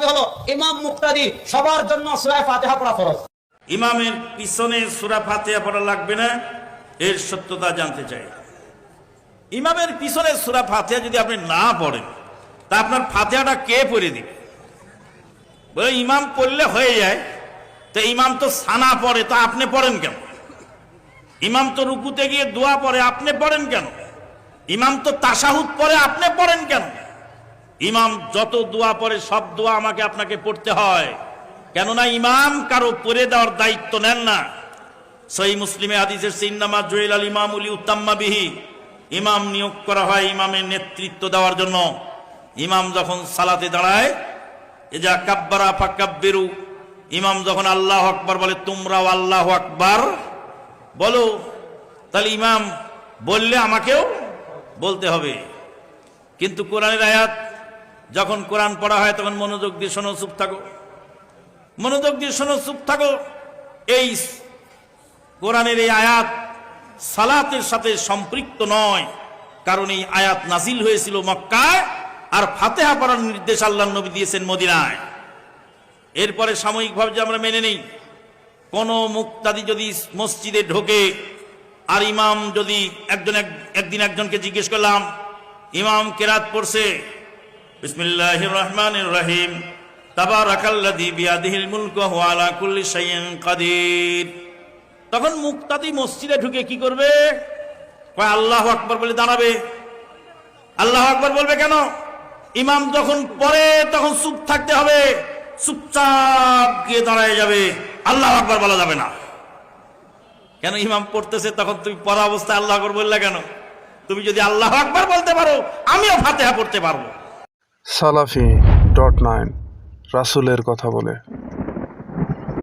হলো ইমাম মুক্তাদি সবার জন্য সূরা ফাতিহা পড়া ফরজ। ইমামের পিছনে সূরা ফাতিহা পড়া লাগবে না, এর সত্যতা জানতে চাই। ইমামের পিছনে সূরা ফাতিহা যদি আপনি না পড়েন, তা আপনার ফাতিহাটা কে পড়ে দিবে? বলে ইমাম পড়লে হয়ে যায়, তো ইমাম তো সানা পড়ে, তা আপনি পড়েন কেন? ইমাম তো রুকুতে গিয়ে দোয়া পড়ে, আপনি পড়েন কেন? ইমাম তো তাশাহুদ পড়ে, আপনি পড়েন কেন? ইমাম যত দোয়া পড়ে সব দোয়া আমাকে আপনাকে পড়তে হয়, কেননা ইমাম কারো পড়ে দেওয়ার দায়িত্ব নেন না। সহিহ মুসলিমে হাদিস এসেছে, ইন্নামা জুইল আল ইমামু লিউতাম্মা বিহি, ইমাম নিয়োগ করা হয় ইমামের নেতৃত্ব দেওয়ার জন্য। ইমাম যখন সালাতে দাঁড়ায়, ইজা কাব্বারা ফাকাব্বিরু, ইমাম যখন আল্লাহু আকবার বলে, তোমরাও আল্লাহু আকবার বলো। তাহলে ইমাম বললে আমাকেও বলতে হবে। কিন্তু কোরআনের আয়াত, যখন কোরআন পড়া হয় তখন মনোযোগ দিয়ে শোনো, চুপ থাকো, মনোযোগ দিয়ে শোনো, চুপ থাকো। এই কোরআনের এই আয়াত সালাতের সাথে সম্পৃক্ত নয়, কারণ এই আয়াত নাজিল হয়েছিল মক্কায়, আর ফাতিহা পড়ার নির্দেশ আল্লাহর নবী দিয়েছেন মদিনায়। এরপরে সাময়িকভাবে যে আমরা মেনে নেই, কোন মুক্তাদি যদি মসজিদে ঢোকে আর ইমাম যদি একদিন একজনকে জিজ্ঞেস করলাম, ইমাম কেরাত পড়ছে বিসমিল্লাহির রহমানির রহিম, তাবারাকাল্লাযী বিয়াদিহিল মুলকু ওয়া হুয়া আলা কুল্লি শাইইন কাদির, তখন মুক্তাদি মসজিদে ঢুকে কি করবে? কয় আল্লাহু আকবার বলে দাঁড়াবে। আল্লাহু আকবার বলবে কেন? ইমাম যখন পড়ে তখন চুপ থাকতে হবে, চুপচাপ গিয়ে দাঁড়ায় যাবে, আল্লাহু আকবার বলা যাবে না। কেন? ইমাম পড়তেছে, তখন তুমি পড়া অবস্থায় আল্লাহু আকবার বললে কেন? তুমি যদি আল্লাহু আকবার বলতে পারো, আমিও ফাতিহা পড়তে পারবো। Salafi.9 রাসূলের কথা বলে।